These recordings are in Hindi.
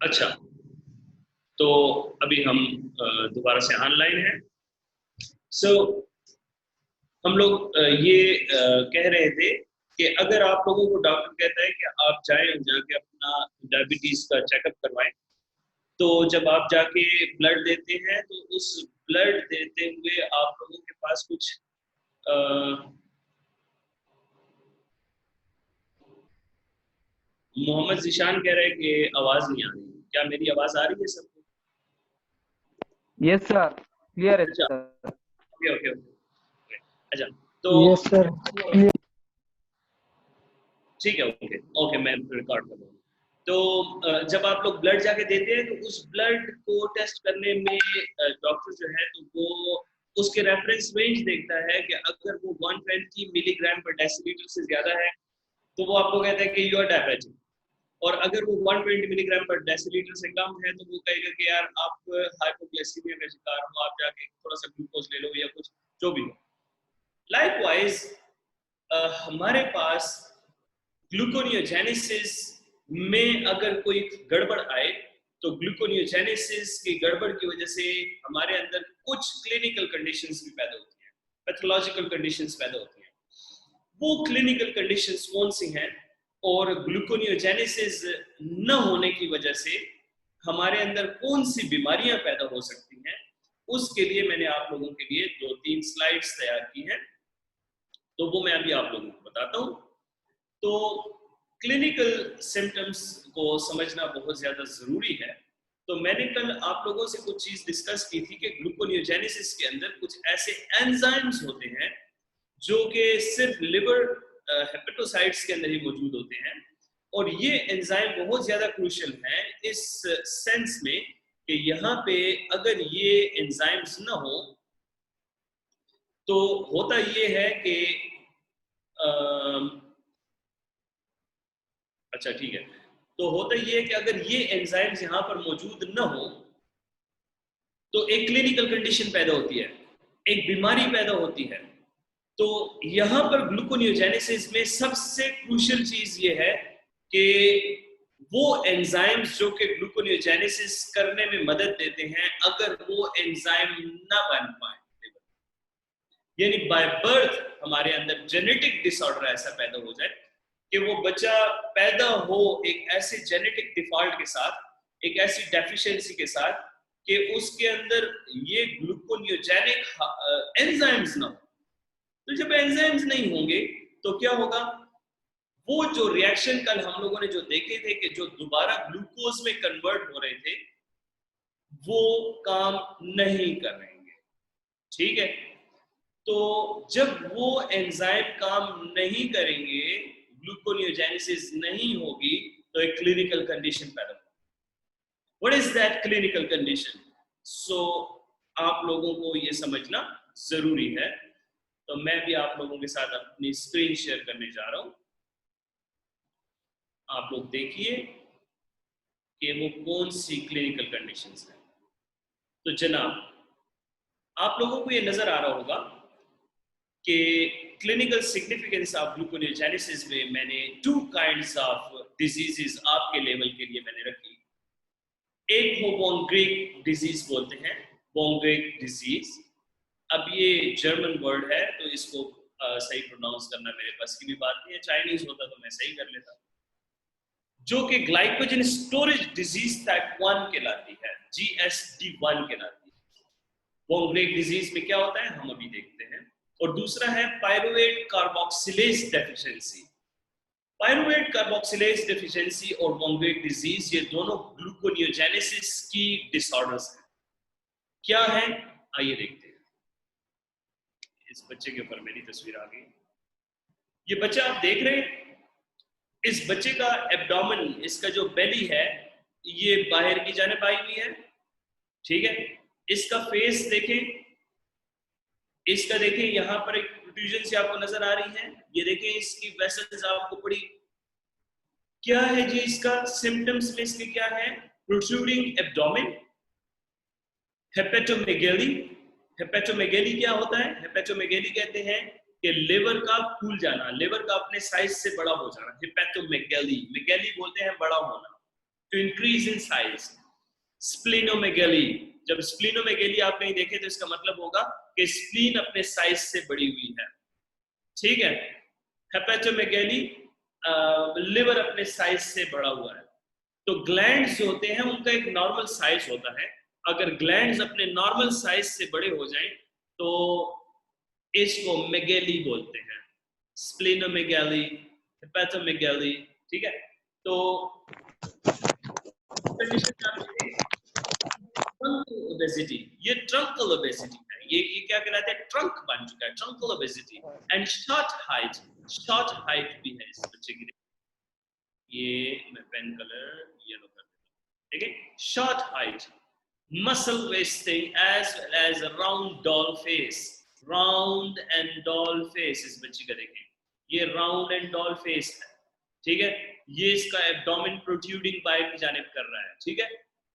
अच्छा, तो अभी हम दोबारा से ऑनलाइन हैं। सो हम लोग कह रहे थे कि अगर आप लोगों को डॉक्टर कहता है कि आप जाएं और जाके अपना डायबिटीज का चेकअप करवाएं, तो जब आप जाके ब्लड देते हैं तो उस ब्लड देते हुए आप लोगों के पास कुछ मोहम्मद जिशान कह रहे हैं कि आवाज नहीं आ रही। क्या मेरी आवाज आ रही है सबको? यस सर, क्लियर है अच्छा, सर। Okay okay okay. अच्छा, तो यस सर, ठीक है, ओके ओके, मैं रिकॉर्ड कर रहा हूँ। तो जब आप लोग ब्लड जाके देते हैं तो उस ब्लड को टेस्ट करने में डॉक्टर जो है तो वो उसके रेफरेंस रेंज देखता है कि अगर वो 120 मिलीग्राम पर डेसीलीटर से ज्यादा है तो वो आपको कहता है कि यू आर डायबिटिक, और अगर वो 120 मिलीग्राम पर डेसीलीटर से कम है तो वो कहेगा कि यार आप हाइपोग्लाइसीमिया का शिकार हो, आप जाके थोड़ा सा ग्लूकोज ले लो या कुछ जो भी हो। लाइकवाइज हमारे पास ग्लूकोनियोजेनेसिस में अगर कोई गड़बड़ आए तो ग्लूकोनियोजेनेसिस की गड़बड़ की वजह से हमारे अंदर कुछ क्लिनिकल कंडीशंस भी पैदा होती हैं, पैथोलॉजिकल कंडीशंस पैदा होती हैं। वो क्लिनिकल कंडीशंस कौन सी हैं और ग्लूकोनियोजेनेसिस न होने की वजह से हमारे अंदर कौन सी बीमारियां पैदा हो सकती हैं, उसके लिए मैंने आप लोगों के लिए 2-3 स्लाइड्स तैयार की हैं, तो वो मैं अभी आप लोगों को बताता हूं। तो क्लिनिकल सिम्टम्स को समझना बहुत ज़्यादा ज़रूरी है। तो मैंने कल आप लोगों से कुछ चीज़ डिस्कस की थी कि ग्लूकोनियोजेनेसिस के अंदर कुछ ऐसे एंजाइम्स होते हैं जो कि सिर्फ लिवर हेपेटोसाइट्स के अंदर ही मौजूद होते हैं, और ये एंजाइम बहुत ज़्यादा क्रूशियल हैं इस सेंस में कि यहाँ पे अगर ये एंजाइम्स ना हो तो होता ये है कि अच्छा ठीक है, तो होता ये है कि अगर ये एंजाइम्स यहाँ पर मौजूद न हो तो एक क्लिनिकल कंडीशन पैदा होती है, एक बीमारी पैदा होती है। तो यहाँ पर ग्लूकोनियोजेनेसिस में सबसे क्रूशियल चीज ये है कि वो एंजाइम्स जो कि ग्लूकोनियोजेनेसिस करने में मदद देते हैं, अगर वो एंजाइम ना बन पाए, यानी बाय बर्थ हमारे अंदर जेनेटिक डिसऑर्डर ऐसा पैदा हो जाए कि वो बच्चा पैदा हो एक ऐसे जेनेटिक डिफॉल्ट के साथ, एक ऐसी डेफिशिएंसी के साथ कि उसके अंदर ये ग्लूकोनियोजेनिक एंजाइम्स ना हो। तो जब एंजाइम्स नहीं होंगे तो क्या होगा? वो जो रिएक्शन कल हम लोगों ने जो देखे थे कि जो दोबारा ग्लूकोज में कन्वर्ट हो रहे थे वो काम नहीं कर रहे हैं, ठीक है? तो जब वो एंजाइम काम नहीं करेंगे, ग्लूकोनियोजेनेसिस नहीं होगी, तो एक क्लिनिकल कंडीशन पैदा होगी। What is that clinical condition? So आप लोगों को ये समझना जरूरी है। तो मैं भी आप लोगों के साथ अपनी स्क्रीन शेयर करने जा रहा हूं। आप लोग देखिए कि वो कौन सी क्लिनिकल कंडीशंस हैं। तो जनाब, आप लोगों को ये नजर आ रहा होगा कि क्लिनिकल सिग्निफिकेंस ऑफ ग्लूकोनियोजेनेसिस में मैंने 2 काइंड्स ऑफ डिजीजेस आपके लेवल के लिए मैंने रखी। एक को वॉन ग्रेक डिजीज बोलते हैं, वॉन ग्रेक डिजीज। अब ये जर्मन वर्ड है तो इसको सही प्रोनाउंस करना मेरे पास की भी बात नहीं है, चाइनीज होता तो मैं सही कर लेता। जो कि ग्लाइकोजन स्टोरेज डिजीज टाइप 1 कहलाती है, GSD1 कहलाती है। वॉन ग्रेक डिजीज में क्या होता है हम अभी देखते हैं। और दूसरा है pyruvate carboxylase deficiency. Pyruvate carboxylase deficiency और वॉन ग्रेक डिजीज, ये दोनों ग्लूकोनियोजेनेसिस की डिसऑर्डर्स हैं। क्या है आइए देखते हैं। इस बच्चे के ऊपर मेरी तस्वीर आ गई। ये बच्चा आप देख रहे हैं, इस बच्चे का एब्डोमेन, इसका जो बेली है ये बाहर की जानिब आई हुई है, ठीक है? इसका फेस देखें, इसका देखें यहाँ पर एक प्रोट्रूजन सी आपको नजर आ रही है। ये देखें इसकी वेसल्स आपको बड़ी, क्या है जी इसका सिम्टम्स में इसके क्या है? Protruding abdomen, हेपेटोमेगेली। हेपेटोमेगेली क्या होता है? हेपेटोमेगेली कहते हैं कि लिवर का फूल जाना, लिवर का अपने साइज से बड़ा हो जाना, हेपेटोमेगैली, मेगैली बोलते हैं बड़ा होना, to increase in size. Splenomegaly, जब स्प्लीनोमेगैली आप कहीं देखें तो इसका मतलब होगा कि स्प्लीन अपने साइज से बड़ी हुई है, ठीक है। हेपेटोमेगैली, लिवर अपने साइज से बड़ा हुआ है। तो ग्लैंड्स जो होते हैं उनका एक नॉर्मल साइज होता है, अगर ग्लैंड्स अपने नॉर्मल साइज से बड़े हो जाएं तो इसको मेगैली बोलते हैं, स्प्लीनोमेगैली, हेपेटोमेगैली, ठीक है। तो कंडीशन क्या है, ट्रंकल ओबेसिटी, ये ट्रंकल ओबेसिटी है, ये क्या कहलाता है, ट्रंक बन चुका है, truncal obesity. And short height, short height भी है इस बच्चे की, ये मैं पेन कलर येलो कर देता हूं, ठीक है। Short height, muscle wasting as well as a round doll face, round and doll face इस बच्ची का देखें, ये round and doll face है, ठीक है। ये इसका एब्डोमेन प्रोट्रूडिंग बाहर की जानिब कर रहा है, ठीक है।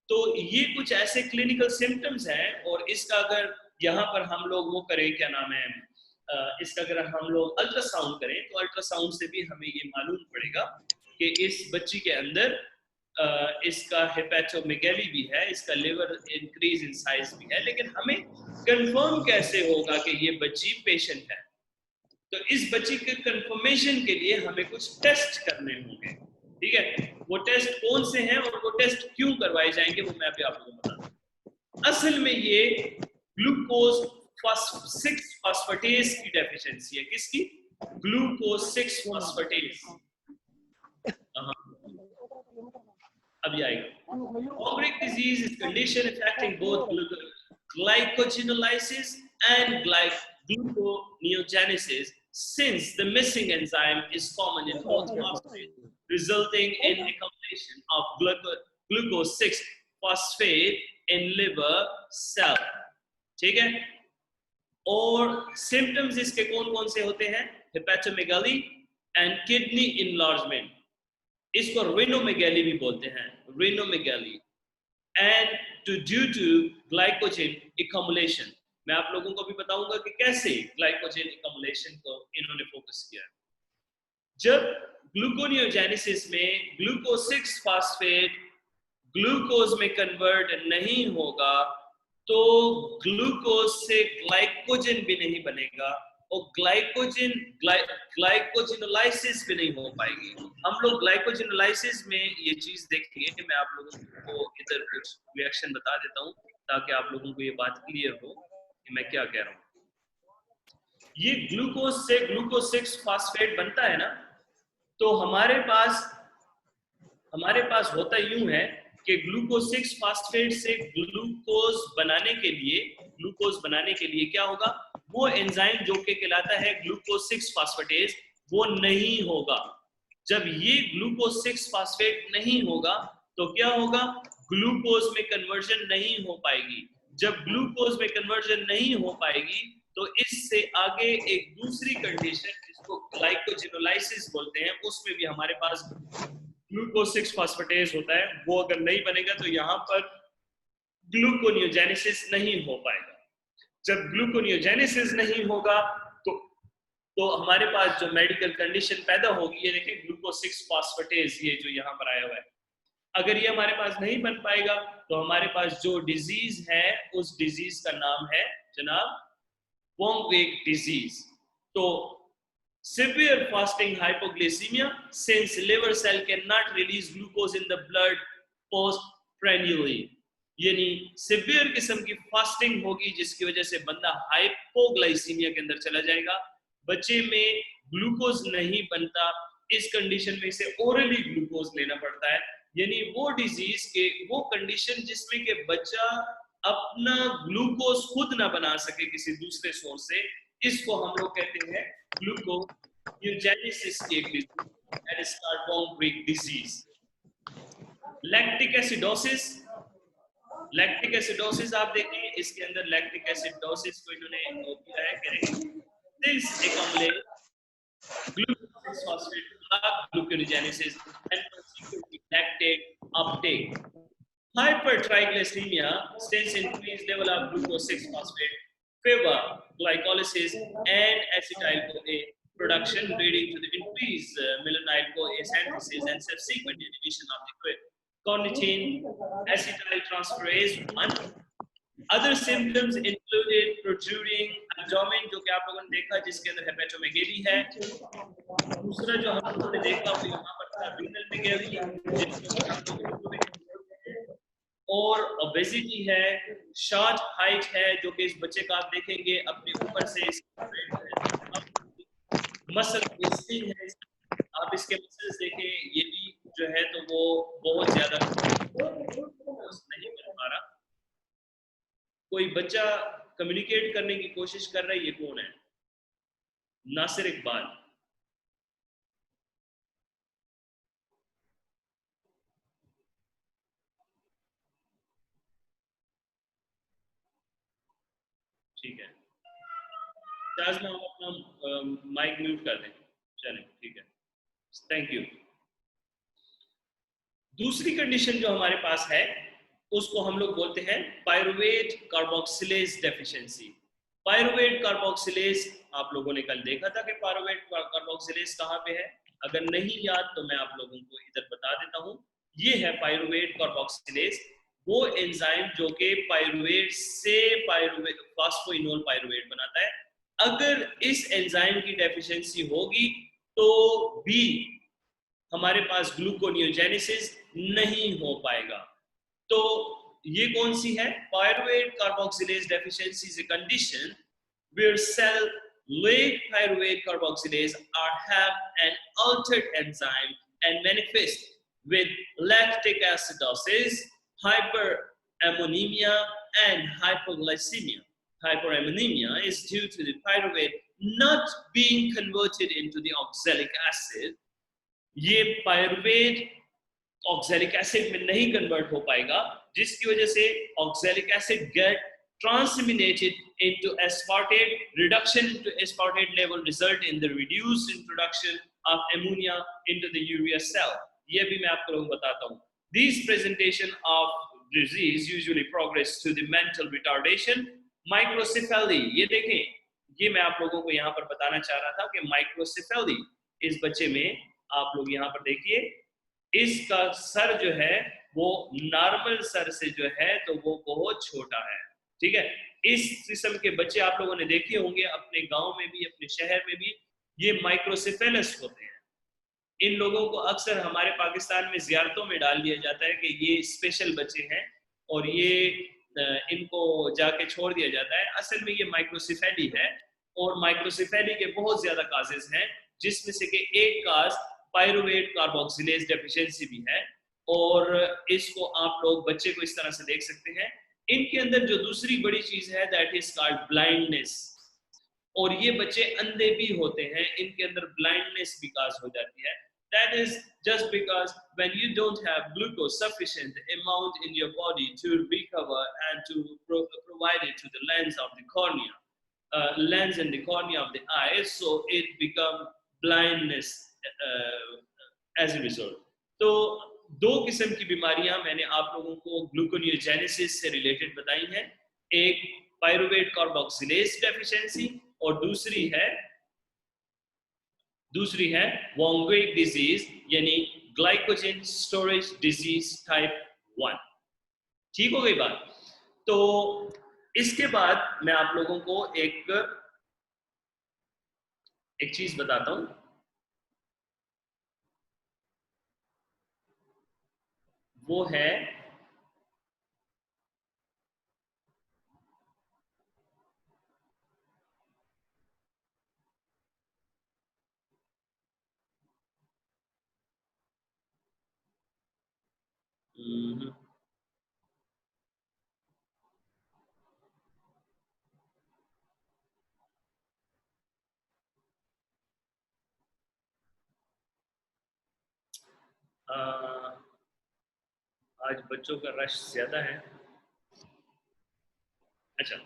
तो ये कुछ ऐसे क्लिनिकल सिम्टम्स हैं, और इसका अगर यहाँ पर हम लोग वो करें, क्या नाम है, इसका अगर हम लोग अल्ट्रासाउंड करें तो अल्ट्रासाउंड से भी हमें ये मालूम पड़ेगा कि इस बच्ची के अंदर इसका हेपेटोमेगैली भी है, इसका लिवर इंक्रीज इन साइज भी है, लेकिन हमें कंफर्म कैसे होगा कि ये बच्ची पेशेंट है। तो इस बच्ची के कंफर्मेशन के लिए हमें कुछ टेस्ट करने होंगे, ठीक है। वो टेस्ट कौन से हैं और वो टेस्ट क्यों करवाए जाएंगे वो मैं अभी आप लोगों को बताता हूं। असल में ये ग्लूकोज 6 फॉस्फेटेज की डेफिशिएंसी है, किसकी, ग्लूकोज 6 फॉस्फेटेज। अभी आएगा। Pombric disease is condition affecting both glycogenolysis and gluconeogenesis, since the missing enzyme is common in both pathways, resulting in accumulation of glucose 6 phosphate in liver cell, ठीक है। और सिम्टम्स इसके कौन कौन से होते हैं, हेपेटोमेगाली एंड किडनी इनलार्जमेंट, इसको रेनोमेगैली भी बोलते हैं, renomegaly, and due to glycogen accumulation. मैं आप लोगों को भी बताऊंगा कि कैसे ग्लाइकोजन एक्युमुलेशन को इन्होंने फोकस किया। जब ग्लूकोनियोजेनेसिस में ग्लूकोज 6 फास्फेट ग्लूकोज में कन्वर्ट नहीं होगा तो ग्लूकोज से ग्लाइकोजन भी नहीं बनेगा, और ग्लाइकोजिनोलाइसिस भी नहीं हो पाएगी। हम लोग ग्लाइकोजिनोलाइसिस में ये चीज देखेंगे, मैं आप लोगों को इधर कुछ रिएक्शन बता देता हूँ ताकि आप लोगों को ये बात क्लियर हो कि मैं क्या कह रहा हूँ। ये ग्लूकोज से ग्लूकोज 6 फास्फेट बनता है ना, तो हमारे पास होता यूं है कि ग्लूकोज 6 फास्फेट से ग्लूकोज बनाने के लिए क्या होगा, वो एंजाइम जो कि कहलाता है ग्लूकोज 6 फास्फेटेज, वो नहीं होगा। जब ये ग्लूकोज 6 फास्फेट नहीं होगा तो क्या होगा, ग्लूकोज में कन्वर्जन नहीं हो पाएगी। जब ग्लूकोज में कन्वर्जन नहीं हो पाएगी तो इससे आगे एक दूसरी कंडीशन जिसको ग्लाइकोजिनोलाइसिस बोलते हैं, उसमें भी हमारे पास ग्लूकोज 6 फास्फेटेज होता है, वो अगर नहीं बनेगा तो यहाँ पर ग्लूकोनियोजेनेसिस नहीं हो पाएगा। जब ग्लूकोनियोजेनेसिस नहीं होगा तो हमारे पास जो मेडिकल कंडीशन पैदा होगी, ये देखिए ग्लूकोज 6 फास्फेटेज, ये जो यहाँ पर आया हुआ है, अगर ये हमारे पास नहीं बन पाएगा तो हमारे पास जो डिजीज है उस डिजीज का नाम है जनाब पोंगविक डिजीज। तो severe fasting hypoglycemia, since liver cell cannot release glucose in the blood postprandially, यानी सिवियर किस्म की फास्टिंग होगी जिसकी वजह से बंदा हाइपोग्लाइसीमिया के अंदर चला जाएगा। बच्चे में ग्लूकोज नहीं बनता, इस कंडीशन में इसे ओरली ग्लूकोज लेना पड़ता है, यानी वो डिजीज के वो कंडीशन जिसमें कि बच्चा अपना ग्लूकोज खुद ना बना सके किसी दूसरे सोर्स से, इसको हम लोग कहते हैं ग्लूकोनियोजेनेसिस की एक डिजीज, दैट इज कॉल्ड पोंगविक डिजीज। लैक्टिक एसिडोसिस आप देखिए, इसके अंदर लैक्टिक एसिडोसिस को इन्होंने किया है, this accumulates glucose phosphate gluconeogenesis and consequently lactate uptake. Hypertriglyceridemia, since increased level of glucose 6 phosphate favor glycolysis and acetyl-CoA production, leading to the increased melanyl-CoA synthesis and subsequent inhibition of the carnitine acetyltransferase 1. Other symptoms included protruding abdomen, जो कि आप लोगों ने देखा जिसके अंदर हेपेटोमेगेली है. दूसरा जो हम लोगों ने देखा वो यहाँ पर था रीनल मेगेली, जिसको कि हम लोग और ओबेसिटी है, शॉर्ट हाइट है, जो कि इस बच्चे का आप देखेंगे अपने ऊपर से मसल वेस्टिंग है, आप इसके मसल्स देखें, ये भी जो है तो वो बहुत ज्यादा नहीं कर पा रहा. कोई बच्चा कम्युनिकेट करने की कोशिश कर रहा है, ये कौन है? नासिर इकबाल. ठीक है, चार्ज में हम अपना माइक म्यूट कर दें. चलें, ठीक है, थैंक यू. दूसरी कंडीशन जो हमारे पास है उसको हम लोग बोलते हैं pyruvate carboxylase deficiency. Pyruvate carboxylase आप लोगों ने कल देखा था कि पायरुवेट कार्बोक्सिलेज कहाँ पे है. अगर नहीं याद तो मैं आप लोगों को इधर बता देता हूँ. ये है पायरुवेट कार्बोक्सिलेज, वो एंजाइम जो कि पायरुवेट से पायरुवेट फॉस्फोइनोल पायरुवेट बनाता है. अगर इस एंजाइम की डेफिशिएंसी होगी तो भी हमारे पास ग्लूकोनियोजेनेसिस नहीं हो पाएगा. तो ये कौन सी है? Pyruvate carboxylase deficiency is a condition where cell late pyruvate carboxylase are have an altered enzyme and manifest with lactic acidosis, hyperammonemia and hypoglycemia. Hyperammonemia is due to the pyruvate not being converted into the oxalic acid. ये पायरुवेट ऑक्सैलिक एसिड में नहीं कन्वर्ट हो पाएगा, जिसकी वजह से oxalic acid get transaminated into aspartate. Reduction into aspartate level result in the reduced introduction of ammonia into the urea cell. ये भी मैं आपको बताता हूँ. These presentation of disease usually progress to the mental retardation, microcephaly. ये देखें, ये मैं आप लोगों को यहाँ पर बताना चाह रहा था कि microcephaly इस बच्चे में आप लोग यहाँ पर देखिए, इसका सर जो है वो नॉर्मल सर से जो है तो वो बहुत छोटा है. ठीक है, इस किस्म के बच्चे आप लोगों ने देखे होंगे अपने गांव में भी, अपने शहर में भी. ये माइक्रोसेफेलस होते हैं. इन लोगों को अक्सर हमारे पाकिस्तान में ज़ियारतों में डाल दिया जाता है कि ये स्पेशल बच्चे हैं और ये इनको जाके छोड़ दिया जाता है. असल में ये माइक्रोसेफेली है और माइक्रोसेफेली के बहुत ज्यादा काजेस हैं, जिसमें से कि एक काज पायरुवेट कार्बोक्सिलेज डेफिशिएंसी भी है. और इसको आप लोग बच्चे को इस तरह से देख सकते हैं. इनके अंदर जो दूसरी बड़ी चीज है दैट इज कॉल्ड ब्लाइंडनेस, और ये बच्चे अंधे भी होते हैं. इनके अंदर ब्लाइंडनेस भी काज हो जाती है. That is just because when you don't have glucose sufficient amount in your body to recover and to provide it to the lens of the cornea, lens and the cornea of the eye, so it become blindness as a result. तो दो किस्म की बीमारियां मैंने आप लोगों को ग्लूकोनियोजेनेसिस से रिलेटेड बताई हैं. एक पायरुवेट कार्बोक्सिलेज डेफिशिएंसी और दूसरी है वॉन वेग डिजीज यानी ग्लाइकोजन स्टोरेज डिजीज टाइप 1. ठीक हो गई बात. तो इसके बाद मैं आप लोगों को एक चीज बताता हूं. वो है आज बच्चों का रश ज्यादा है. अच्छा,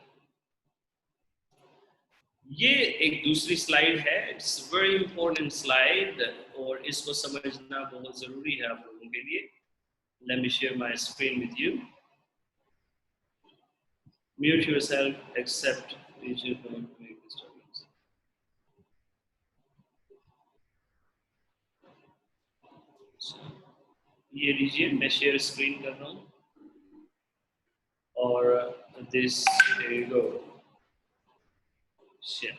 ये एक दूसरी स्लाइड है. इट्स वेरी इंपॉर्टेंट स्लाइड और इसको समझना बहुत जरूरी है आप लोगों के लिए. Let me share my screen with you. Mute yourself except ये लीजिए, मैं शेयर स्क्रीन कर रहा हूँ और दिस गो शेयर।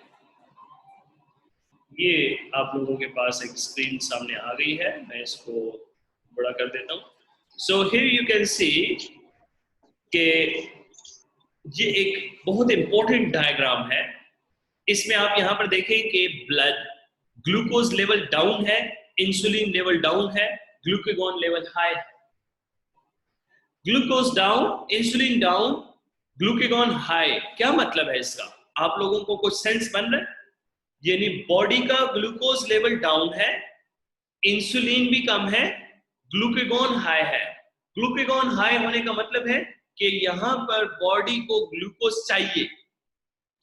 ये आप लोगों के पास एक स्क्रीन सामने आ गई है, मैं इसको बड़ा कर देता हूँ। So here you can see कि ये एक बहुत इंपॉर्टेंट डायग्राम है। इसमें आप यहां पर देखें कि ब्लड ग्लूकोज लेवल डाउन है, इंसुलिन लेवल डाउन है, ग्लूकागॉन लेवल हाई है। Glucose down, insulin down, glucagon high, क्या मतलब है इसका? आप लोगों को कुछ सेंस बन रहा है? यानी बॉडी का ग्लूकोज लेवल डाउन है, इंसुलिन भी कम है, ग्लूकागॉन हाई है। ग्लूकागॉन हाई होने का मतलब है कि यहां पर बॉडी को ग्लूकोज चाहिए।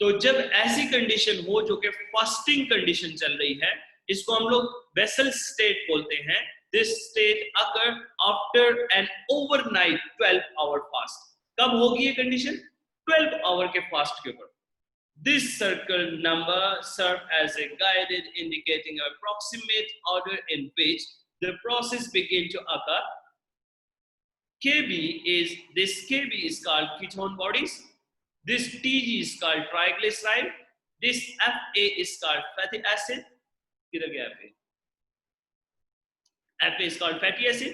तो जब ऐसी कंडीशन हो जो कि फास्टिंग कंडीशन चल रही है, इसको हम लोग बेसल स्टेट बोलते हैं। This state occur after an overnight 12-hour fast. कब होगी ये कंडीशन? 12 आवर के फास्ट के ऊपर। This circle number serve as a guided indicating a approximate order in which the process begin to occur. KB is called ketone bodies. This TG is called triglyceride. This FA is called fatty acid. किधर गया FA? FA is called fatty acid.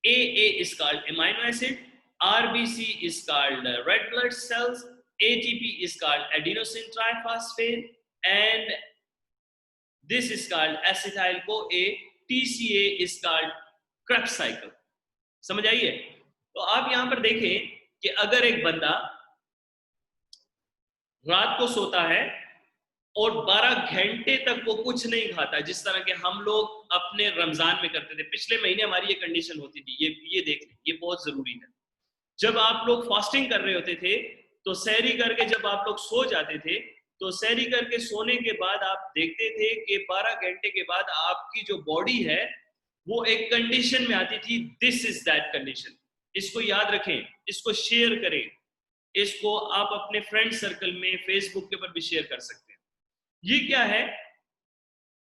AA is called amino acid. RBC is called red blood cells. ATP is called adenosine triphosphate, and this is called acetyl-CoA. TCA is called Krebs cycle. समझ आइए? तो आप यहां पर देखें कि अगर एक बंदा रात को सोता है और 12 घंटे तक वो कुछ नहीं खाता, जिस तरह के हम लोग अपने रमजान में करते थे, पिछले महीने हमारी ये कंडीशन होती थी। ये देख लें, ये बहुत जरूरी है। जब आप लोग फास्टिंग कर रहे होते थे तो सहरी करके जब आप लोग सो जाते थे, तो सहरी करके सोने के बाद आप देखते थे कि 12 घंटे के बाद आपकी जो बॉडी है वो एक कंडीशन में आती थी। This is that condition. इसको याद रखें, इसको शेयर करें, इसको आप अपने फ्रेंड सर्कल में फेसबुक के ऊपर भी शेयर कर सकते हैं। ये क्या है?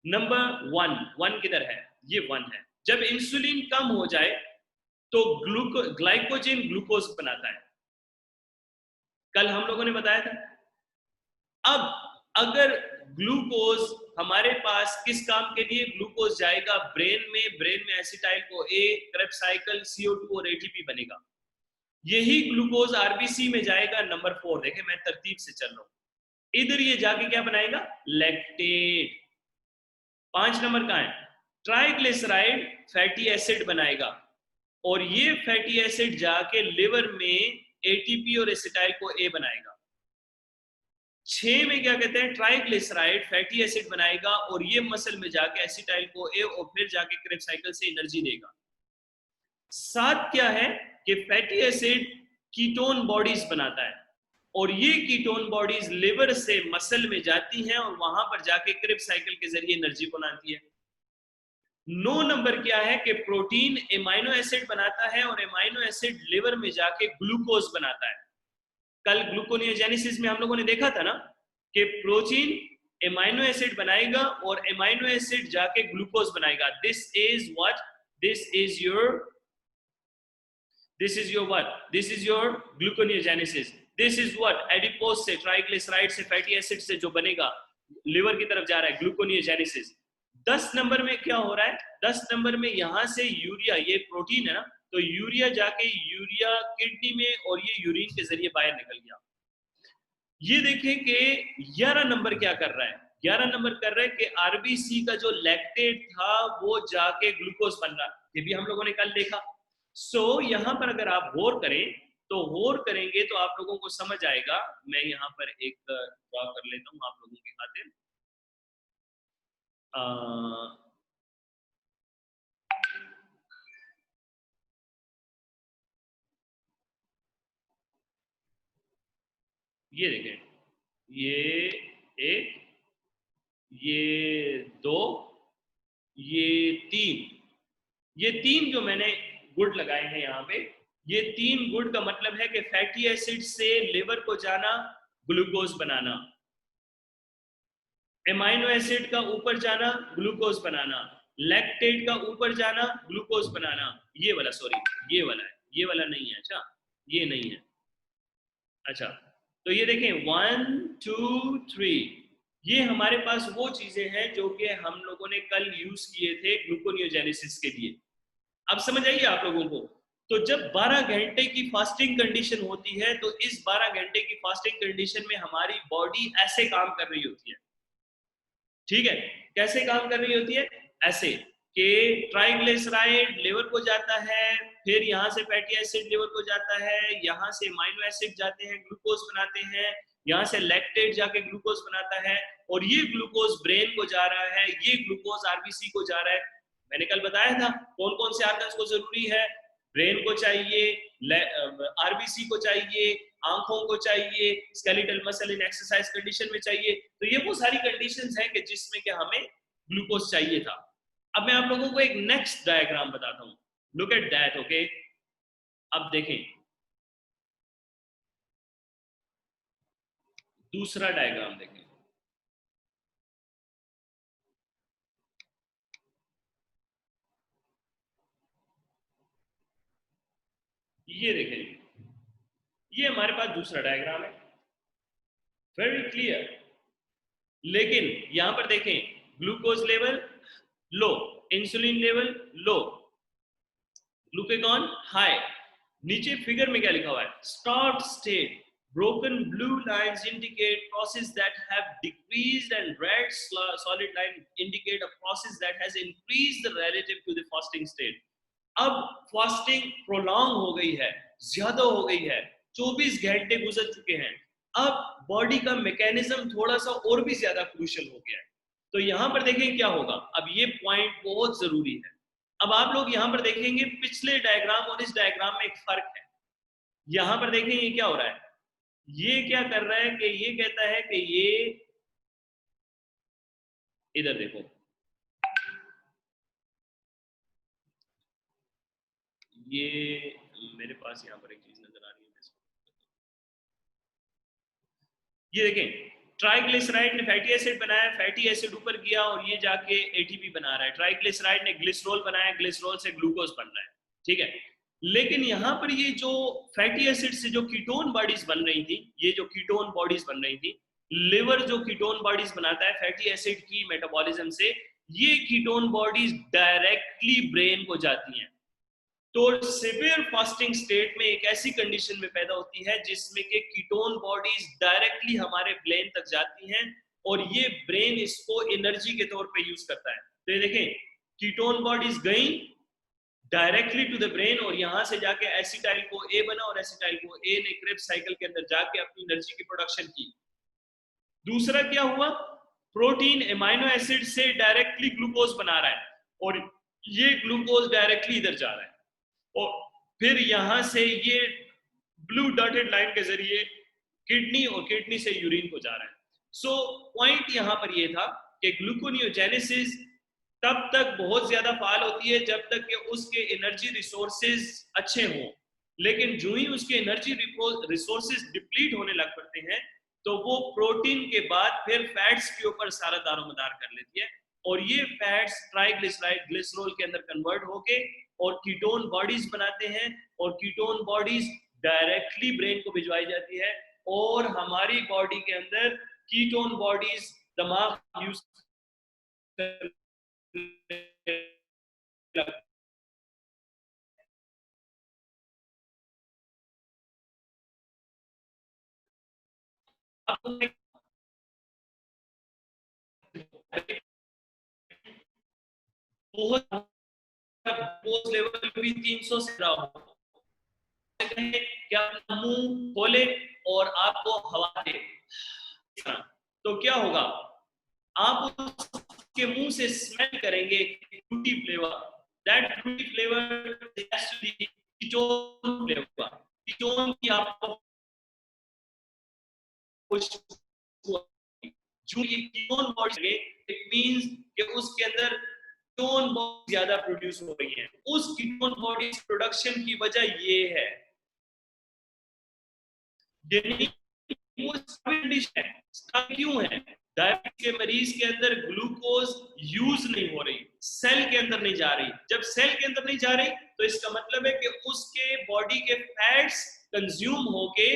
नंबर वन किधर है? ये 1 है। जब इंसुलिन कम हो जाए तो ग्लाइकोजन ग्लूकोज बनाता है, कल हम लोगों ने बताया था। अब अगर ग्लूकोज हमारे पास किस काम के लिए ग्लूकोज जाएगा? ब्रेन में एसिटाइल-CoA, क्रेब्स साइकिल, CO2 और ATP बनेगा। यही ग्लूकोज आरबीसी में जाएगा नंबर 4। देखें मैं तरतीब से चल रहा हूं। इधर ये जाके क्या बनाएगा? लैक्टेट। 5 नंबर कहां है? ट्राइग्लिसराइड फैटी एसिड बनाएगा, और ये फैटी एसिड जाके लिवर में एटीपी और एसिटाइल-CoA बनाएगा। 6 में क्या कहते हैं? ट्राइग्लिसराइड फैटी एसिड बनाएगा और ये मसल में जाके एसिटाइल-CoA और फिर जाके क्रेब्स साइकिल से एनर्जी देगा। 7 क्या है कि फैटी एसिड कीटोन बॉडीज बनाता है, और ये कीटोन बॉडीज लिवर से मसल में जाती हैं और वहां पर जाके क्रेब्स साइकिल के जरिए एनर्जी बनाती है। 9 नंबर क्या है कि प्रोटीन एमाइनो एसिड बनाता है, और एमाइनो एसिड लिवर में जाके ग्लूकोज बनाता है। कल ग्लूकोनियोजेनेसिस में हम लोगों ने देखा था ना कि प्रोटीन एमाइनो एसिड बनाएगा और एमाइनो एसिड जाके ग्लूकोज बनाएगा। This is what? This is your what? This is your gluconeogenesis. This is what? Adipose से, ट्राइग्लिसराइड से, फैटी एसिड से जो बनेगा लिवर की तरफ जा रहा है, ग्लूकोनियोजेनेसिस। 10 नंबर में क्या हो रहा है? 10 नंबर में यहां से यूरिया, ये प्रोटीन है ना, तो यूरिया जाके यूरिया किडनी में और ये यूरिन के जरिए बाहर निकल गया। ये देखें कि 11 नंबर क्या कर रहा है? 11 नंबर कर रहा है कि आरबीसी का जो लैक्टेट था वो जाके ग्लूकोज बन रहा है। ये भी हम लोगों ने कल देखा। सो यहां पर अगर आप गौर करें तो गौर करेंगे तो आप लोगों को समझ आएगा। मैं यहां पर एक ड्रॉ कर लेता हूं आप लोगों के खातिर। ये देखें, ये 1, ये 2, ये 3, ये 3 जो मैंने गुड लगाए हैं यहाँ पे, ये 3 गुड का मतलब है कि फैटी एसिड से लिवर को जाना, ग्लूकोज बनाना। एमाइनो एसिड का ऊपर जाना, ग्लूकोज बनाना, लैक्टेट का ऊपर जाना, ग्लूकोज बनाना, ये वाला, सॉरी ये वाला है, ये वाला नहीं है, अच्छा ये नहीं है। अच्छा, तो ये देखें 1 2 3, ये हमारे पास वो चीजें हैं जो कि हम लोगों ने कल यूज किए थे ग्लूकोनियोजेनेसिस के लिए। अब समझ आइए आप लोगों को। तो जब 12 घंटे की फास्टिंग कंडीशन होती है, तो इस 12 घंटे की फास्टिंग कंडीशन में हमारी बॉडी ऐसे काम कर रही होती है, ठीक है। कैसे काम कर रही होती है? ऐसे कि ट्राइग्लिसराइड लिवर को जाता है, फिर यहाँ से फैटी एसिड लिवर को जाता है, यहाँ से अमीनो एसिड जाते हैं, ग्लूकोज बनाते हैं, यहाँ से लैक्टेट जाके ग्लूकोज बनाता है, और ये ग्लूकोज ब्रेन को जा रहा है, ये ग्लूकोज आरबीसी को जा रहा है। मैंने कल बताया था कौन कौन से आर्गन्स को जरूरी है। ब्रेन को चाहिए, आरबीसी को चाहिए, आंखों को चाहिए, स्केलेटल मसल इन एक्सरसाइज कंडीशन में चाहिए। तो ये वो सारी कंडीशंस हैं कि जिसमें कि हमें ग्लूकोज चाहिए था। अब मैं आप लोगों को एक नेक्स्ट डायग्राम बताता हूं, लुक एट दैट, ओके। अब देखें दूसरा डायग्राम देखें। ये देखें, ये हमारे पास दूसरा डायग्राम है, वेरी क्लियर। लेकिन यहां पर देखें, glucose level low, insulin level low, glucagon high. नीचे फिगर में क्या लिखा हुआ है? Start state, broken blue lines indicate process that have decreased and red solid line indicate a process that has increased the relative to the fasting state. अब फास्टिंग प्रोलॉन्ग हो गई है, ज्यादा हो गई है, 24 घंटे गुजर चुके हैं, अब बॉडी का मैकेनिज्म थोड़ा सा और भी ज्यादा क्रूशियल हो गया है। तो यहां पर देखें क्या होगा। अब ये पॉइंट बहुत जरूरी है। अब आप लोग यहां पर देखेंगे पिछले डायग्राम और इस डायग्राम में एक फर्क है। यहां पर देखें ये क्या हो रहा है, ये क्या कर रहा है कि ये कहता है कि ये, इधर देखो, ये मेरे पास यहां पर एक चीज नजर आ रही है, ये देखें, ट्राइग्लिसराइड ने फैटी एसिड बनाया, फैटी एसिड ऊपर गया और ये जाके एटीपी बना रहा है। ट्राइग्लिसराइड ने ग्लिसरॉल बनाया, ग्लिसरॉल से ग्लूकोज बन रहा है, ठीक है। लेकिन यहां पर ये जो फैटी एसिड से जो कीटोन बॉडीज बन रही थी, ये जो कीटोन बॉडीज बन रही थी, लिवर जो कीटोन बॉडीज बनाता है फैटी एसिड की मेटाबॉलिज्म से, ये कीटोन बॉडीज डायरेक्टली ब्रेन को जाती हैं। तो सिवियर फास्टिंग स्टेट में एक ऐसी कंडीशन में पैदा होती है जिसमें कि कीटोन बॉडीज डायरेक्टली हमारे ब्रेन तक जाती हैं और ये ब्रेन इसको एनर्जी के तौर पे यूज करता है। तो ये देखें, कीटोन बॉडीज गई डायरेक्टली टू द ब्रेन और यहां से जाके एसिटाइल को ए बना और एसिटाइल को ए ने क्रेब्स साइकिल के अंदर जाके अपनी एनर्जी की प्रोडक्शन की। दूसरा क्या हुआ, प्रोटीन एमाइनो एसिड से डायरेक्टली ग्लूकोज बना रहा है और ये ग्लूकोज डायरेक्टली इधर जा रहा है और फिर यहां से ये ब्लू डॉटेड लाइन के जरिए किडनी और किडनी से यूरिन को जा रहा है। सो पॉइंट यहां पर ये था कि ग्लूकोनियोजेनेसिस तब तक बहुत ज्यादा फाल होती है जब तक कि उसके एनर्जी रिसोर्सेज अच्छे हों, लेकिन जो ही उसके एनर्जी रिसोर्सेज डिप्लीट होने लग पड़ते हैं तो वो प्रोटीन के बाद फिर फैट्स के ऊपर सारा दारोमदार कर लेती है और ये फैट्स ट्राइग्लिसराइड ग्लिसरॉल के अंदर कन्वर्ट होके और कीटोन बॉडीज बनाते हैं और कीटोन बॉडीज डायरेक्टली ब्रेन को भिजवाई जाती है और हमारी बॉडी के अंदर कीटोन बॉडीज दिमाग यूज बहुत लेवल भी 300 से ज्यादा हो, क्या मुंह खोले और आपको हवा दे, तो क्या होगा, आप उसके मुंह से स्मेल करेंगे fruity flavour, that fruity flavour has to be ketone flavour, ketone की आपको जो ये कीटोन बॉडी है, इट मींस कि उसके अंदर कीटोन बहुत ज्यादा प्रोड्यूस हो रही है। उस कीटोन बॉडी प्रोडक्शन की वजह ये है, ये नहीं वो कंडीशन है, क्यों है डायबिटीज के मरीज के अंदर ग्लूकोज यूज नहीं हो रही, सेल के अंदर नहीं जा रही। जब सेल के अंदर नहीं जा रही तो इसका मतलब है कि उसके बॉडी के फैट्स कंज्यूम होके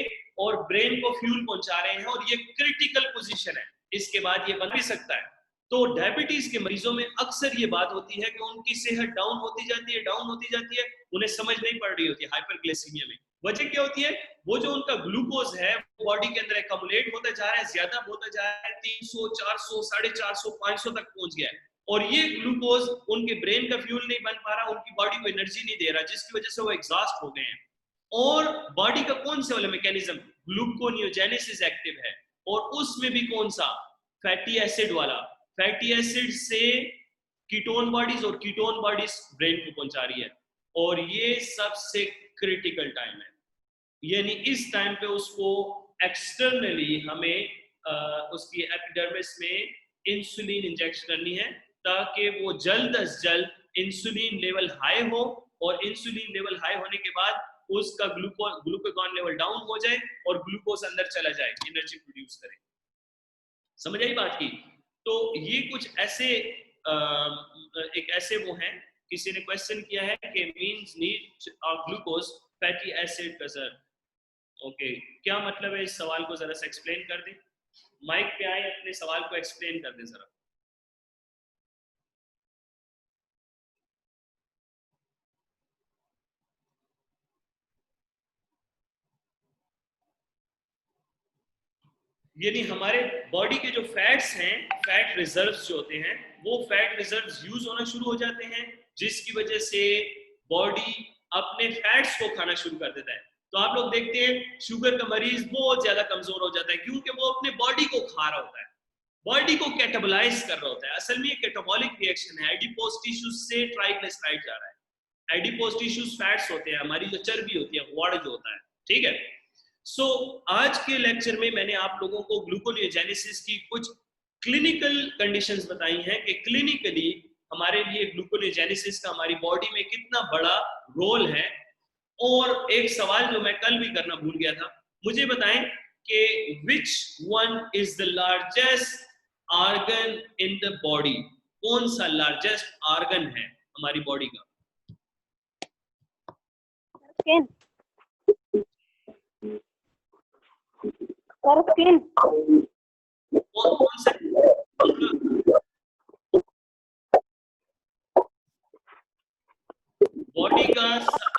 और ब्रेन को फ्यूल पहुंचा रहे हैं, और ये क्रिटिकल पोजीशन है, इसके बाद ये बन भी सकता है। तो डायबिटीज के मरीजों में अक्सर ये बात होती है कि उनकी सेहत डाउन होती जाती है, उन्हें समझ नहीं पड़ रही होती है हाइपरग्लाइसीमिया में। वजह क्या होती है? वो जो उनका ग्लूकोज है वो बॉडी के अंदर एक्यूमुलेट होता जा रहा है, ज्यादा होता जा रहा है, 300, 400, 450, 500 तक पहुंच गया है, और ये ग्लूकोज उनके ब्रेन का फ्यूल नहीं बन पा रहा, उनकी बॉडी को एनर्जी नहीं दे रहा, जिसकी वजह से वो एग्जॉस्ट हो गए हैं। और बॉडी का कौन सा वाला मैकेनिज्म? ग्लूकोनियोजेनेसिस एक्टिव है, और उसमें भी कौन सा? फैटी एसिड वाला। फैटी एसिड से कीटोन बॉडीज, और कीटोन बॉडीज ब्रेन को पहुंचा रही है, और ये सबसे क्रिटिकल टाइम है। यानी इस टाइम पे उसको एक्सटर्नली हमें उसकी एपिडर्मिस में इंसुलिन इंजेक्शन करनी है, ताकि वो जल्द अज जल्द इंसुलिन लेवल हाई हो, और इंसुलिन लेवल हाई होने के बाद उसका ग्लूकागॉन लेवल डाउन हो जाए और ग्लूकोज अंदर चला जाए, एनर्जी प्रोड्यूस करे। समझ आई बात की? तो ये कुछ ऐसे एक ऐसे वो हैं, किसी ने क्वेश्चन किया है कि means need glucose fatty acid pressure. Okay, क्या मतलब है इस सवाल को जरा सा एक्सप्लेन कर दें। माइक पे आए, अपने सवाल को एक्सप्लेन कर दें जरा। यानी हमारे बॉडी के जो फैट्स हैं, फैट रिजर्व्स जो होते हैं, वो फैट रिजर्व्स यूज होना शुरू हो जाते हैं, जिसकी वजह से बॉडी अपने फैट्स को खाना शुरू कर देता है। तो आप लोग देखते हैं शुगर का मरीज बहुत ज्यादा कमजोर हो जाता है, क्योंकि वो अपने बॉडी को खा रहा होता है, बॉडी को कैटाबोलाइज कर रहा होता है। असल में ये कैटाबॉलिक रिएक्शन है, एडिपोज टिश्यूज से ट्राइग्लिसराइड जा रहा है। एडिपोज टिश्यूज फैट्स होते हैं, हमारी जो चर्बी होती है, वॉड जो होता है, ठीक है। आज के लेक्चर में मैंने आप लोगों को ग्लूकोनियोजेनेसिस की कुछ क्लिनिकल कंडीशंस बताई हैं कि क्लिनिकली हमारे लिए ग्लूकोनियोजेनेसिस का हमारी बॉडी में कितना बड़ा रोल है। और एक सवाल जो मैं कल भी करना भूल गया था, मुझे बताएं कि which one is the largest organ in the body? कौन सा लार्जेस्ट ऑर्गन है हमारी बॉडी का? स्किन। और स्किन। कौन सा? बॉडी का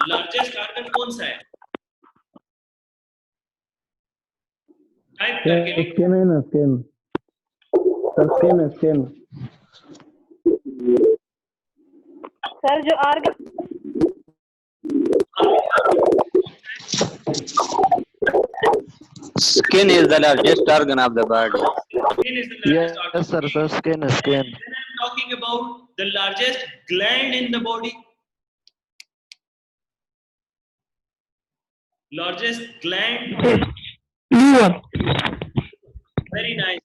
लार्जेस्ट ऑर्गन कौन सा है? टाइप करके स्किन है ना, स्किन। स्किन है, स्किन। सर जो organ Skin is the largest organ of the body. Skin is the largest organ. Yes, sir. Skin, skin. Then I'm talking about the largest gland in the body. Largest gland. Liver. Very nice.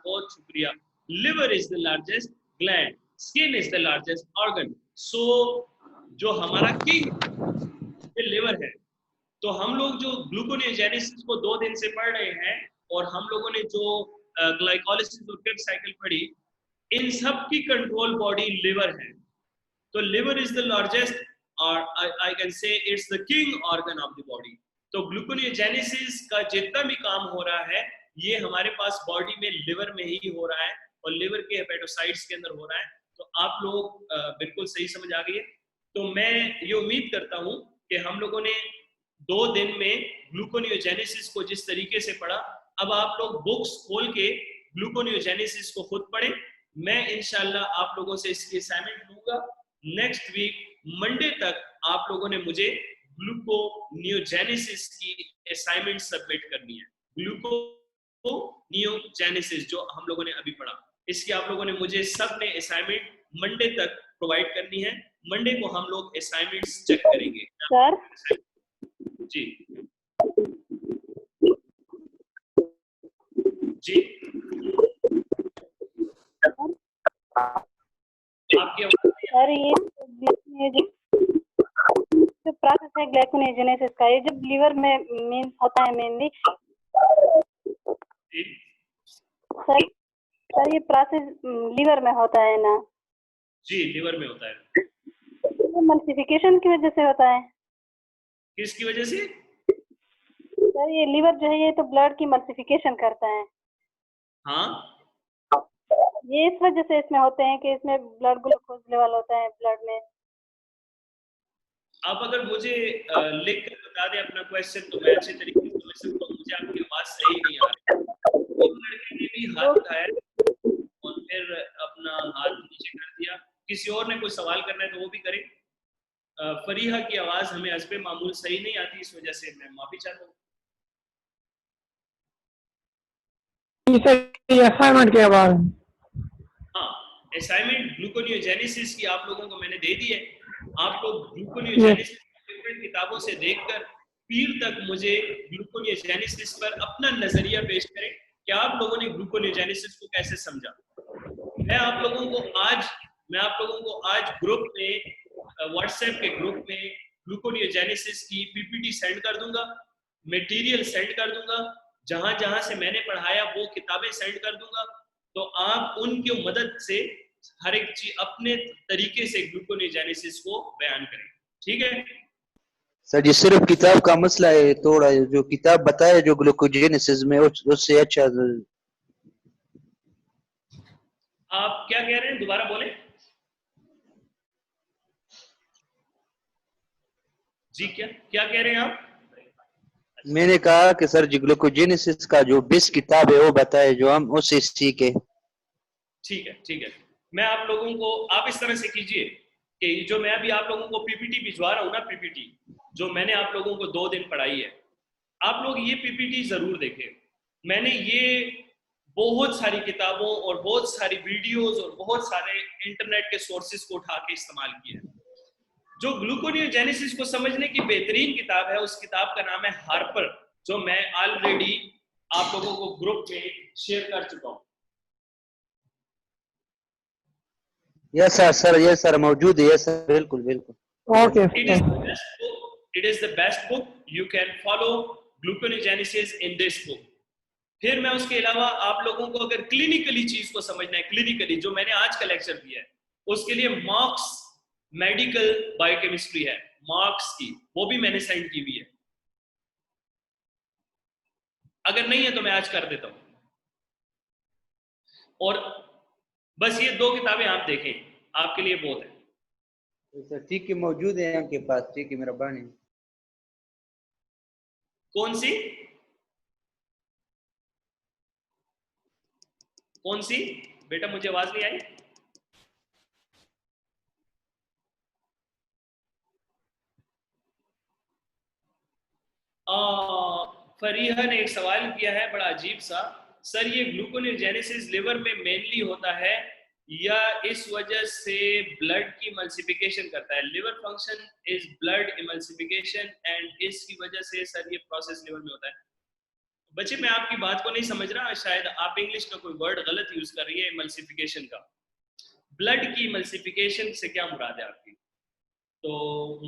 बहुत शुक्रिया। Liver is the largest gland. Skin is the largest organ. So जो हमारा किंग ये लिवर है। तो हम लोग जो ग्लूकोनियोजेनेसिस को 2 दिन से पढ़ रहे हैं, और हम लोगों ने जो ग्लाइकोलाइसिस और क्रेब साइकिल पढ़ी, इन सब की कंट्रोल बॉडी लिवर है। तो लिवर इज द लार्जेस्ट, और I can say it's the king organ of the body. तो ग्लूकोनियोजेनेसिस का जितना भी काम हो रहा है, ये हमारे पास बॉडी में लिवर में ही हो रहा है, और लिवर के हेपेटोसाइट्स के अंदर हो रहा है। तो आप लोग बिल्कुल सही समझ आ गई है। तो मैं ये उम्मीद करता हूं कि हम लोगों ने 2 दिन में ग्लूकोनियोजेनेसिस को जिस तरीके से पढ़ा, अब आप लोग बुक्स खोल के ग्लूकोनियोजेनेसिस को खुद पढ़ें। मैं इंशाल्लाह आप लोगों से इसकी असाइनमेंट लूंगा। नेक्स्ट वीक मंडे तक आप लोगों ने मुझे ग्लूकोनियोजेनेसिस की असाइनमेंट सबमिट करनी है। ग्लूकोनियोजेनेसिस जो हम लोगों ने अभी पढ़ा, इसकी आप लोगों ने मुझे सब ने असाइनमेंट मंडे तक प्रोवाइड करनी है। मंडे को हम लोग असाइनमेंट्स चेक करेंगे। सर जी जी, आपकी आवाज। सर ये जो प्रोसेस है ग्लाइकोनेजेनेसिस का, ये जब लीवर में मीन होता है मेनली सर, सर ये प्रोसेस लीवर में होता है ना? जी, लिवर में होता है। मल्टीप्लिकेशन की वजह से होता है। किसकी वजह से? सर ये लीवर जो है ये तो ब्लड की मल्टीप्लिकेशन करता है। हाँ, ये इस वजह से इसमें होते हैं कि इसमें ब्लड ग्लूकोज लेवल होता है ब्लड में। आप अगर मुझे लिख कर बता दें अपना क्वेश्चन तो मैं अच्छे तरीके से समझ सकता हूँ। मुझे आपकी आवाज सही नहीं आ रही। एक लड़के ने भी हाथ उठाया और फिर अपना हाथ नीचे कर दिया। किसी और ने कोई सवाल करना है तो वो भी करे। फरीहा की आवाज हमें हस्बे मामूल सही नहीं आती, इस वजह से मैं माफी चाहता हूँ। असाइनमेंट के बाद हाँ, असाइनमेंट ग्लूकोनियोजेनेसिस की आप लोगों को मैंने दे दी है। आप लोग ग्लूकोनियोजेनेसिस डिफरेंट किताबों से देखकर पीर तक मुझे ग्लूकोनियोजेनेसिस पर अपना नजरिया पेश करें कि आप लोगों ने ग्लूकोनियोजेनेसिस को कैसे समझा। मैं आप लोगों को आज ग्रुप में, व्हाट्सएप के ग्रुप में ग्लूकोनियोजेनेसिस की पीपीटी सेंड कर दूंगा, मटेरियल सेंड कर दूंगा, जहां जहां से मैंने पढ़ाया वो किताबें सेंड कर दूंगा। तो आप उनकी मदद से हर एक चीज अपने तरीके से ग्लूकोनियोजेनेसिस को बयान करें, ठीक है? सर ये सिर्फ किताब का मसला है, थोड़ा जो किताब बताया जो ग्लूकोजेनेसिस में उससे अच्छा। आप क्या कह रहे हैं, दोबारा बोलें। जी, क्या क्या कह रहे हैं आप? मैंने कहा कि सर जी ग्लूकोजेनेसिस का जो बेस्ट किताब है वो बताए जो हम उससे सीखे। ठीक है, ठीक है। मैं आप लोगों को, आप इस तरह से कीजिए कि जो मैं अभी आप लोगों को पीपीटी भिजवा रहा हूँ ना, पीपीटी जो मैंने आप लोगों को 2 दिन पढ़ाई है, आप लोग ये पीपीटी जरूर देखें। मैंने ये बहुत सारी किताबों और बहुत सारी वीडियोस और बहुत सारे इंटरनेट के सोर्सेज को उठा के इस्तेमाल किया है। जो ग्लूकोनियोजेनेसिस को समझने की बेहतरीन किताब है, उस किताब का नाम है हार्पर, जो मैं ऑलरेडी आप लोगों को ग्रुप में शेयर कर चुका हूँ। यस सर, यस सर मौजूद है, यस सर, बिल्कुल बिल्कुल। Okay It is the best book. It is the best book. You can follow gluconeogenesis in this book. फिर मैं उसके अलावा आप लोगों को अगर क्लिनिकली चीज को समझना है, क्लिनिकली जो मैंने आज का लेक्चर दिया है, उसके लिए मार्क्स मेडिकल बायोकेमिस्ट्री है, मार्क्स की, वो भी मैंने सेंड की हुई है। अगर नहीं है तो मैं आज कर देता हूं। और बस ये 2 किताबें आप देखें, आपके लिए बहुत है। सर ठीक है, मौजूद है आपके पास, ठीक है, मेहरबानी। कौन सी कौन सी बेटा, मुझे आवाज नहीं आई। फरीहा ने एक सवाल किया है बड़ा अजीब सा, सर ये ग्लूकोनियोजेनेसिस लिवर में मेनली होता है या इस वजह से ब्लड की इमल्सिफिकेशन करता है? Liver function is blood emulsification and इसकी वजह से सर ये प्रोसेस लिवर में होता है। बच्चे मैं आपकी बात को नहीं समझ रहा, शायद आप इंग्लिश का कोई वर्ड गलत यूज कर रही है इमल्सिफिकेशन का। ब्लड की इमल्सिफिकेशन से क्या मुराद है आपकी? तो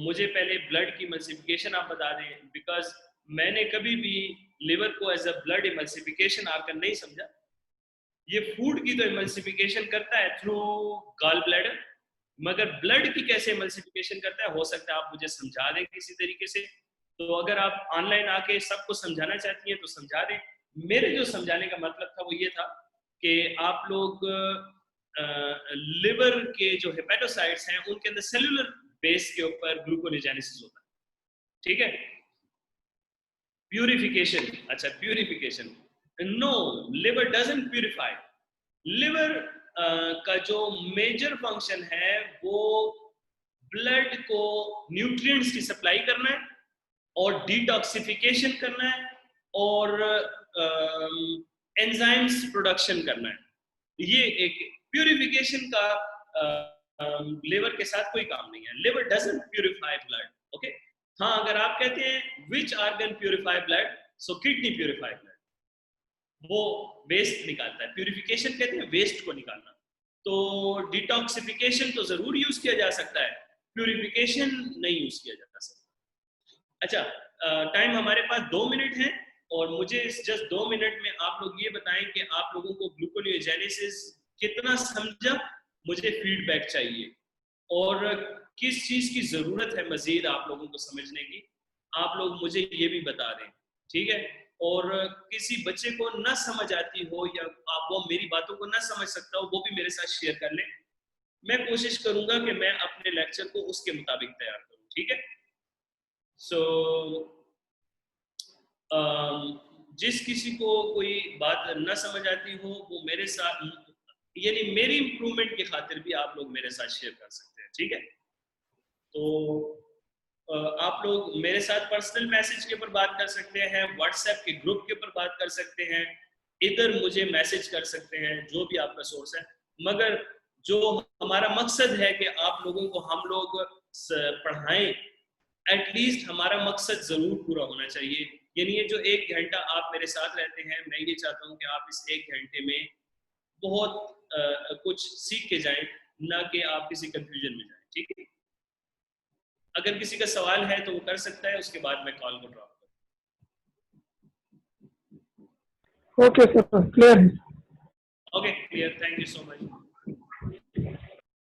मुझे पहले ब्लड की इमल्सिफिकेशन आप बता दें, बिकॉज मैंने कभी भी लिवर को एज अ ब्लड इमल्सिफिकेशन आकर नहीं समझा। ये फूड की तो इमल्सिफिकेशन करता है थ्रू गॉल ब्लैडर, मगर ब्लड की कैसे इमल्सिफिकेशन करता है, हो सकता है आप मुझे समझा दें किसी तरीके से। तो अगर आप ऑनलाइन आके सबको समझाना चाहती हैं तो समझा दें। मेरे जो समझाने का मतलब था वो ये था कि आप लोग लिवर के जो हेपेटोसाइट्स हैं उनके अंदर सेलुलर बेस के ऊपर ग्लूकोनियोजेनेसिस होता है, ठीक है? प्यूरिफिकेशन, अच्छा purification, no, liver doesn't purify. Liver का जो मेजर फंक्शन है वो ब्लड को न्यूट्रिएंट्स की सप्लाई करना है और डिटॉक्सिफिकेशन करना है और एंजाइम्स प्रोडक्शन करना है। ये एक प्यूरिफिकेशन का लिवर के साथ कोई काम नहीं है। Liver doesn't purify blood, okay? हाँ, अगर आप कहते हैं which organ purify blood, so kidney purify blood, वो वेस्ट निकालता है। प्यूरिफिकेशन कहते हैं वेस्ट को निकालना। तो डिटॉक्सिफिकेशन तो जरूर यूज किया जा सकता है, प्यूरिफिकेशन नहीं यूज किया जा सकता। अच्छा, टाइम हमारे पास 2 मिनट है और मुझे इस जस्ट 2 मिनट में आप लोग ये बताएं कि आप लोगों को ग्लूकोनियोजेनेसिस कितना समझा, मुझे फीडबैक चाहिए, और किस चीज की जरूरत है मजीद आप लोगों को समझने की, आप लोग मुझे ये भी बता दें, ठीक है। और किसी बच्चे को ना समझ आती हो या आप वो मेरी बातों को ना समझ सकता हो, वो भी मेरे साथ शेयर कर लें। मैं कोशिश करूंगा कि मैं अपने लेक्चर को उसके मुताबिक तैयार करूं, ठीक है। सो जिस किसी को कोई बात न समझ आती हो वो मेरे साथ, यानी मेरी इंप्रूवमेंट की खातिर भी आप लोग मेरे साथ शेयर कर सकते हैं, ठीक है। तो आप लोग मेरे साथ पर्सनल मैसेज के ऊपर बात कर सकते हैं, व्हाट्सएप के ग्रुप के ऊपर बात कर सकते हैं, इधर मुझे मैसेज कर सकते हैं, जो भी आपका सोर्स है। मगर जो हमारा मकसद है कि आप लोगों को हम लोग पढ़ाएं, एटलीस्ट हमारा मकसद जरूर पूरा होना चाहिए। यानी ये जो 1 घंटा आप मेरे साथ रहते हैं, मैं ये चाहता हूँ कि आप इस 1 घंटे में बहुत कुछ सीख के जाएं, ना कि आप किसी कंफ्यूजन में जाएं, ठीक है। अगर किसी का सवाल है तो वो कर सकता है, उसके बाद मैं कॉल को ड्रॉप करूँ। ओके सर, क्लियर है। Okay, clear, thank you so much.